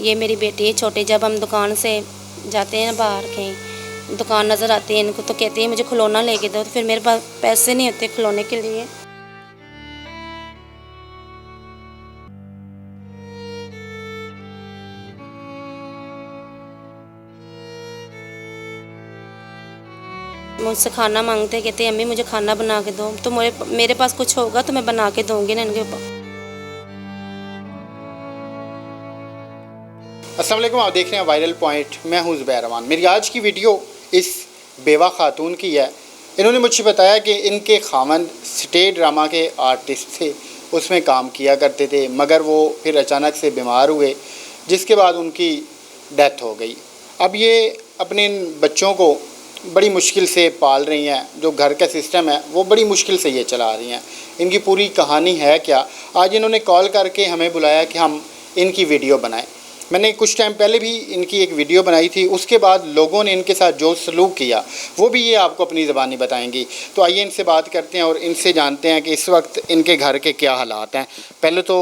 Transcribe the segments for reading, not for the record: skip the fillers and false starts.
ये मेरी बेटी है छोटी, जब हम दुकान से जाते हैं ना बाहर कहीं, दुकान नज़र आती है इनको तो कहती है मुझे खिलौना लेके दो, तो फिर मेरे पास पैसे नहीं होते खिलौने के लिए। मुझसे खाना मांगते हैं, कहते हैं अम्मी मुझे खाना बना के दो, तो मेरे पास कुछ होगा तो मैं बना के दूँगी ना इनके ऊपर। अस्सलाम वालेकुम, आप देख रहे हैं वायरल पॉइंट। मैं हूं ज़ुबैर रहमान। मेरी आज की वीडियो इस बेवा खातून की है। इन्होंने मुझे बताया कि इनके खामन स्टेज ड्रामा के आर्टिस्ट थे, उसमें काम किया करते थे, मगर वो फिर अचानक से बीमार हुए, जिसके बाद उनकी डेथ हो गई। अब ये अपने बच्चों को बड़ी मुश्किल से पाल रही हैं। जो घर का सिस्टम है वो बड़ी मुश्किल से ये चला रही हैं। इनकी पूरी कहानी है क्या, आज इन्होंने कॉल करके हमें बुलाया कि हम इनकी वीडियो बनाएं। मैंने कुछ टाइम पहले भी इनकी एक वीडियो बनाई थी, उसके बाद लोगों ने इनके साथ जो सलूक किया वो भी ये आपको अपनी ज़बानी बताएंगी। तो आइए इनसे बात करते हैं और इनसे जानते हैं कि इस वक्त इनके घर के क्या हालात हैं। पहले तो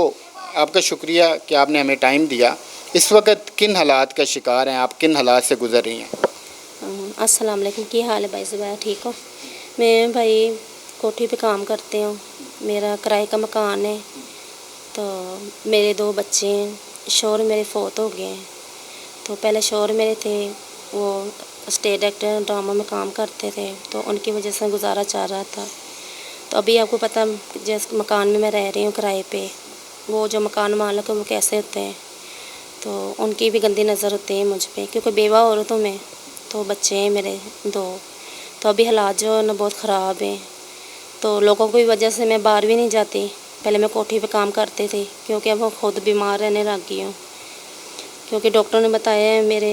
आपका शुक्रिया कि आपने हमें टाइम दिया। इस वक्त किन हालात का शिकार हैं आप, किन हालात से गुजर रही हैं? अस्सलाम वालेकुम, क्या हाल है भाई ज़ुबैर, ठीक हो? मैं भाई कोठी पे काम करती हूँ, मेरा किराए का मकान है। तो मेरे 2 बच्चे हैं, शौहर मेरे फौत हो गए हैं। तो पहले शौहर मेरे थे, वो स्टेज एक्टर ड्रामा में काम करते थे, तो उनकी वजह से गुजारा चल रहा था। तो अभी आपको पता जिस मकान में मैं रह रही हूँ किराए पे, वो जो मकान मालिक है वो कैसे होते हैं, तो उनकी भी गंदी नज़र होती है मुझ पे, क्योंकि बेवा औरत हूँ मैं, तो बच्चे हैं मेरे 2। तो अभी हालात जो है ना बहुत ख़राब हैं। तो लोगों की वजह से मैं बाहर भी नहीं जाती। पहले मैं कोठी पे काम करती थी, क्योंकि अब वो खुद बीमार रहने लग गई हूँ, क्योंकि डॉक्टर ने बताया है मेरे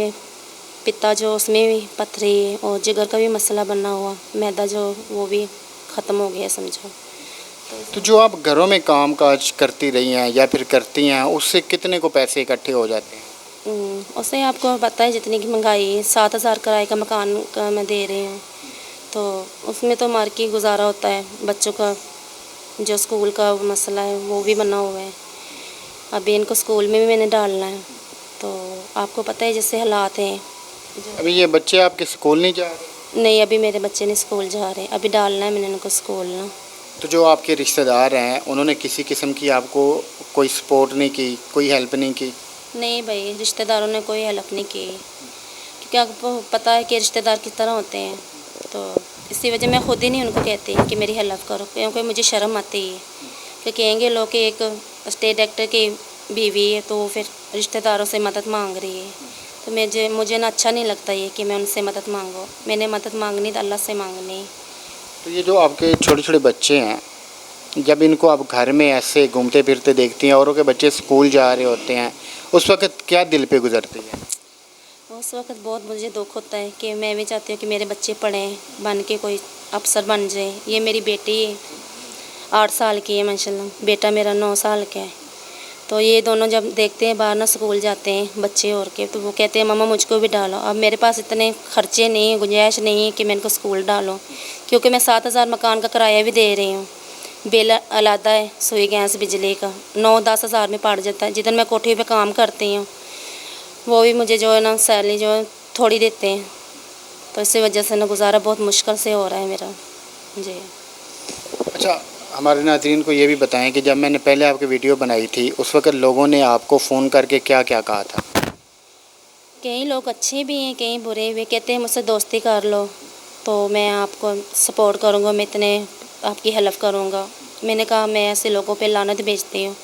पिता जो उसमें भी पथरी और जिगर का भी मसला बना हुआ, मैदा जो वो भी ख़त्म हो गया समझो। तो जो आप घरों में काम काज करती रही हैं या फिर करती हैं, उससे कितने को पैसे इकट्ठे हो जाते हैं? उससे आपको पता है जितनी की महंगाई, 7,000 किराए का मकान का मैं दे रही हूँ, तो उसमें तो मार के गुजारा होता है। बच्चों का जो स्कूल का मसला है वो भी बना हुआ है, अभी इनको स्कूल में भी मैंने डालना है। तो आपको पता है जैसे हालात हैं। अभी ये बच्चे आपके स्कूल नहीं जा रहे? नहीं, अभी मेरे बच्चे नहीं स्कूल जा रहे, अभी डालना है मैंने इनको स्कूल ना। तो जो आपके रिश्तेदार हैं उन्होंने किसी किस्म की आपको कोई सपोर्ट नहीं की, कोई हेल्प नहीं की? नहीं भाई, रिश्तेदारों ने कोई हेल्प नहीं की, क्योंकि आपको पता है कि रिश्तेदार किस तरह होते हैं। तो इसी वजह मैं खुद ही नहीं उनको कहती कि मेरी हेल्प करो, क्योंकि मुझे शर्म आती है कि कहेंगे लोग कि एक स्टेज एक्टर की बीवी है तो फिर रिश्तेदारों से मदद मांग रही है। तो मुझे ना अच्छा नहीं लगता ये कि मैं उनसे मदद मांगूँ। मैंने मदद मांगनी तो अल्लाह से मांगनी। तो ये जो आपके छोटे छोटे बच्चे हैं, जब इनको आप घर में ऐसे घूमते फिरते देखती हैं, औरों के बच्चे स्कूल जा रहे होते हैं, उस वक्त क्या दिल पे गुजरती है? उस वक्त बहुत मुझे दुख होता है कि मैं भी चाहती हूँ कि मेरे बच्चे पढ़ें, बन के कोई अफसर बन जाए। ये मेरी बेटी 8 साल की है माशाल्लाह, बेटा मेरा 9 साल का है। तो ये दोनों जब देखते हैं बाहर ना स्कूल जाते हैं बच्चे और के, तो वो कहते हैं मम्मा मुझको भी डालो। अब मेरे पास इतने खर्चे नहीं, गुंजाइश नहीं है कि मैं इनको स्कूल डालूँ, क्योंकि मैं 7,000 मकान का किराया भी दे रही हूँ। बिल अलग है, सुई गैस बिजली का 9-10 हज़ार में पड़ जाता है। जिधर मैं कोठी पे काम करती हूँ वो भी मुझे जो है ना सैलरी जो है थोड़ी देते हैं, तो इसी वजह से ना गुजारा बहुत मुश्किल से हो रहा है मेरा जी। अच्छा, हमारे नाज़रीन को ये भी बताएं कि जब मैंने पहले आपकी वीडियो बनाई थी उस वक्त लोगों ने आपको फ़ोन करके क्या क्या कहा था? कई लोग अच्छे भी हैं, कई बुरे भी। कहते हैं मुझसे दोस्ती कर लो तो मैं आपको सपोर्ट करूँगा, मैं इतने आपकी हेल्प करूँगा। मैंने कहा मैं ऐसे लोगों पे लानत भेजती हूँ,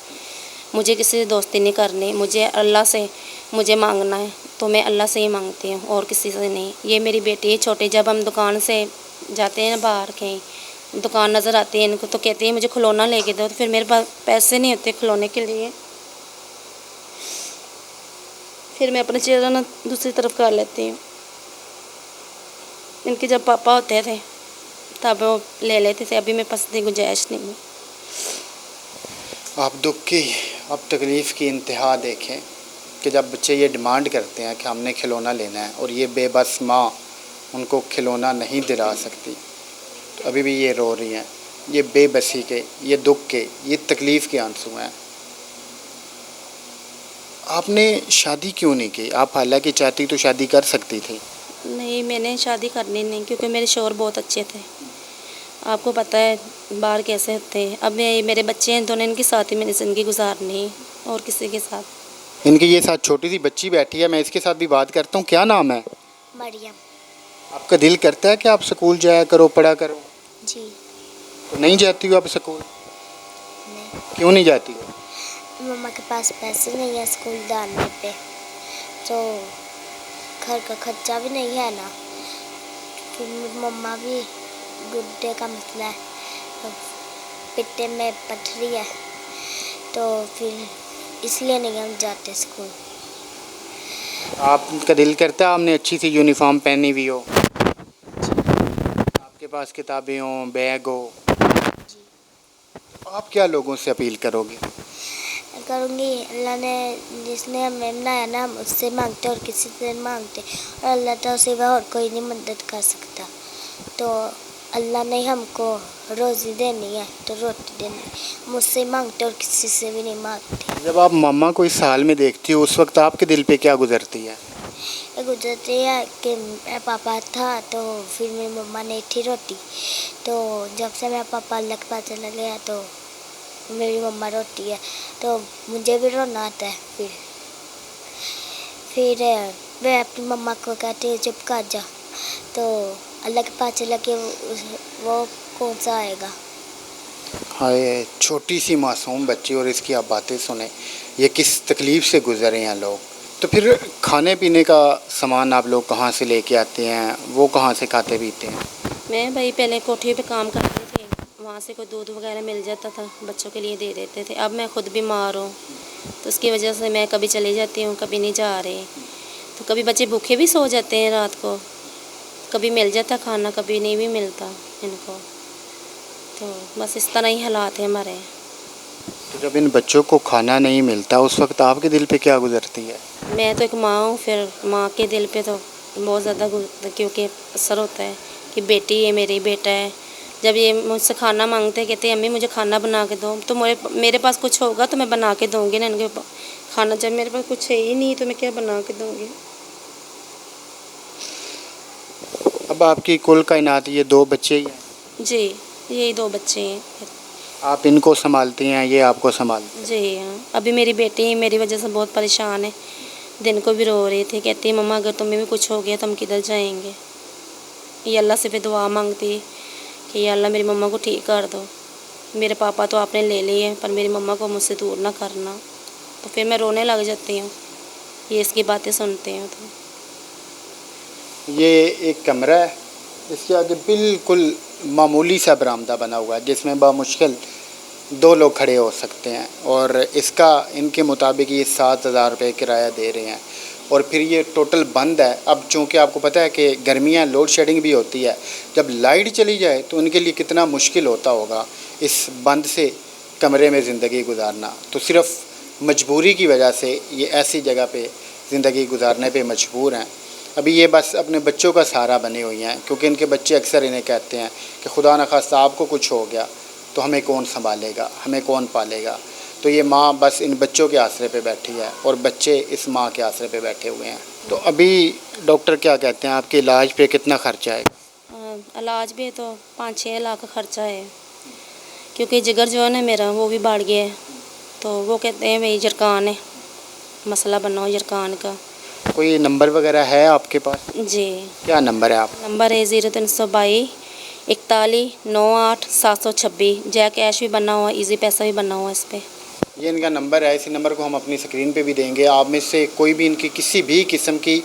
मुझे किसी से दोस्ती नहीं करनी, मुझे अल्लाह से मुझे मांगना है तो मैं अल्लाह से ही मांगती हूँ और किसी से नहीं। ये मेरी बेटी है छोटी, जब हम दुकान से जाते हैं ना बाहर कहीं, दुकान नज़र आती है इनको तो कहती है मुझे खिलौना लेके दो, तो फिर मेरे पास पैसे नहीं होते खिलौने के लिए, फिर मैं अपना चेहरा ना दूसरी तरफ कर लेती हूँ। इनके जब पापा होते थे तब वो ले लेते थे, अभी मेरे पास इतनी गुंजाइश नहीं है। आप दुख की, आप तकलीफ़ की इंतहा देखें कि जब बच्चे ये डिमांड करते हैं कि हमने खिलौना लेना है और ये बेबस माँ उनको खिलौना नहीं दिला सकती, तो अभी भी ये रो रही हैं। ये बेबसी के, ये दुख के, ये तकलीफ़ के आंसू हैं। आपने शादी क्यों नहीं की? आप हालांकि चाहती तो शादी कर सकती थी। नहीं, मैंने शादी करनी नहीं क्योंकि मेरे शौहर बहुत अच्छे थे। आपको पता है बाहर कैसे होते हैं। अब मेरे बच्चे हैं, दोनों इनके साथ ही मैंने ज़िंदगी गुजारनी है और किसी के साथ। इनके ये साथ छोटी सी बच्ची बैठी है, मैं इसके साथ भी बात करता हूँ। क्या नाम है? मरियम। आपका दिल करता है कि आप स्कूल जाया करो, पढ़ा करो, जी। तो नहीं जाती हो आप स्कूल? नहीं, क्यों नहीं जाती हो? मम्मा के पास पैसे नहीं है स्कूल डालने पे, तो घर का खर्चा भी नहीं है ना। फिर मम्मा भी गुर्दे का मसला है, तो पिट्टे में पथरी है, तो फिर इसलिए नहीं हम जाते स्कूल। आपका दिल करता है आपने अच्छी सी यूनिफॉर्म पहनी हुई हो, आपके पास किताबें हो, बैग हो, आप क्या लोगों से अपील करोगे? करूँगी, अल्लाह ने जिसने हमें बनाया ना, हम उससे मांगते और किसी से मांगते, और अल्लाह तो सिवा और कोई नहीं मदद कर सकता। तो अल्लाह ने हमको रोज़ी देनी है तो रोटी देनी है, मुझसे मांगते और किसी से भी नहीं मांगते। जब आप मम्मा को इस हाल में देखती हो उस वक्त आपके दिल पे क्या गुजरती है? ये गुजरती है कि मेरा पापा था तो फिर मेरी मम्मा नहीं थी रोटी, तो जब से मेरा पापा अल्लाह के पास चला गया तो मेरी मम्मा रोटी है, तो मुझे भी रोना आता है। फिर मैं अपनी मम्मा को कहती हूँ चुप कर जा, तो अल्लाह के पास चला के वो कौन सा आएगा। हाय, छोटी सी मासूम बच्ची और इसकी आप बातें सुने, ये किस तकलीफ़ से गुजरे हैं लोग। तो फिर खाने पीने का सामान आप लोग कहाँ से लेके आते हैं, वो कहाँ से खाते पीते हैं? मैं भाई पहले कोठी पे काम करती थी, वहाँ से कोई दूध वगैरह मिल जाता था, बच्चों के लिए दे देते थे। अब मैं खुद बीमार हूँ तो उसकी वजह से मैं कभी चली जाती हूँ, कभी नहीं जा रही। तो कभी बच्चे भूखे भी सो जाते हैं रात को, कभी मिल जाता खाना, कभी नहीं भी मिलता इनको। तो बस इस तरह ही हालात है हमारे। तो जब इन बच्चों को खाना नहीं मिलता उस वक्त आपके दिल पे क्या गुजरती है? मैं तो एक माँ हूँ, फिर माँ के दिल पे तो बहुत ज़्यादा क्योंकि असर होता है कि बेटी है मेरी, बेटा है। जब ये मुझसे खाना मांगते हैं, कहते हैं अम्मी मुझे खाना बना के दो, तो मेरे पास कुछ होगा तो मैं बना के दूँगी ना इनके खाना। जब मेरे पास कुछ है ही नहीं तो मैं क्या बना के दूँगी। अब आपकी कुल कायनात ये 2 बच्चे ही हैं? जी, यही 2 बच्चे हैं। आप इनको संभालती हैं, ये आपको संभालते हैं? जी हाँ, अभी मेरी बेटी मेरी वजह से बहुत परेशान है, दिन को भी रो रही थी, कहती है मम्मा अगर तुम्हें भी कुछ हो गया तो हम किधर जाएंगे। ये अल्लाह से भी दुआ मांगती कि ये अल्लाह मेरी मम्मा को ठीक कर दो। मेरे पापा तो आपने ले लिए पर मेरी मम्मा को मुझसे दूर ना करना। तो फिर मैं रोने लग जाती हूँ ये इसकी बातें सुनते हैं तो। ये एक कमरा है, इसके आगे बिल्कुल मामूली सा बरामदा बना हुआ है जिसमें बामुश्किल 2 लोग खड़े हो सकते हैं, और इसका इनके मुताबिक ये 7,000 रुपये किराया दे रहे हैं, और फिर ये टोटल बंद है। अब चूँकि आपको पता है कि गर्मियाँ लोड शेडिंग भी होती है, जब लाइट चली जाए तो उनके लिए कितना मुश्किल होता होगा इस बंद से कमरे में ज़िंदगी गुजारना। तो सिर्फ़ मजबूरी की वजह से ये ऐसी जगह पे ज़िंदगी गुजारने पे मजबूर हैं। अभी ये बस अपने बच्चों का सहारा बने हुई हैं, क्योंकि इनके बच्चे अक्सर इन्हें कहते हैं कि खुदा न खास्ता आपको कुछ हो गया तो हमें कौन संभालेगा, हमें कौन पालेगा। तो ये माँ बस इन बच्चों के आसरे पे बैठी है और बच्चे इस माँ के आसरे पे बैठे हुए हैं। तो अभी डॉक्टर क्या कहते हैं, आपके इलाज पे कितना खर्चा आएगा? इलाज भी तो 5-6 लाख का खर्चा है, क्योंकि जिगर जो है ना मेरा वो भी बढ़ गया है। तो वो कहते हैं भाई जरकान है, मसला बनाओ जरकान का। कोई नंबर वगैरह है आपके पास? जी, क्या नंबर है आप? नंबर है 0322 41 98 726। जय कैश भी बना हुआ, इजी पैसा भी बना हुआ इस पर। ये इनका नंबर है, इसी नंबर को हम अपनी स्क्रीन पे भी देंगे। आप में से कोई भी इनकी किसी भी किस्म की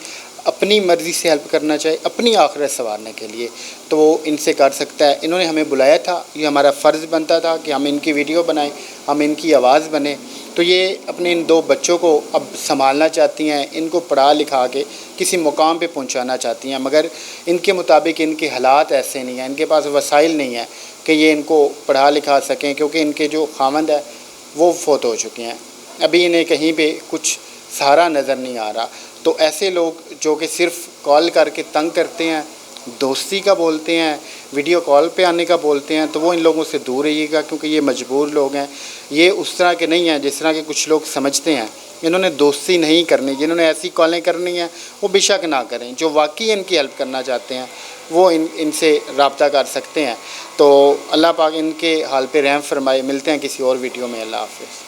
अपनी मर्ज़ी से हेल्प करना चाहे अपनी आखिरत संवारने के लिए तो वो इनसे कर सकता है। इन्होंने हमें बुलाया था, ये हमारा फ़र्ज़ बनता था कि हम इनकी वीडियो बनाएं, हम इनकी आवाज़ बने। तो ये अपने इन 2 बच्चों को अब संभालना चाहती हैं, इनको पढ़ा लिखा के किसी मुकाम पे पहुंचाना चाहती हैं, मगर इनके मुताबिक इनके हालात ऐसे नहीं हैं, इनके पास वसाइल नहीं है कि ये इनको पढ़ा लिखा सकें, क्योंकि इनके जो खामंद है वो फौत हो चुके हैं। अभी इन्हें कहीं पे कुछ सहारा नज़र नहीं आ रहा। तो ऐसे लोग जो कि सिर्फ़ कॉल करके तंग करते हैं, दोस्ती का बोलते हैं, वीडियो कॉल पे आने का बोलते हैं, तो वो इन लोगों से दूर रहिएगा, क्योंकि ये मजबूर लोग हैं। ये उस तरह के नहीं हैं जिस तरह के कुछ लोग समझते हैं इन्होंने दोस्ती नहीं करनी, जिन्होंने ऐसी कॉलें करनी है वो बेशक ना करें। जो वाकई इनकी हेल्प करना चाहते हैं वो इनसे रब्ता कर सकते हैं। तो अल्लाह पाक इनके हाल पे रहम फरमाए। मिलते हैं किसी और वीडियो में। अल्लाह हाफ़िज़।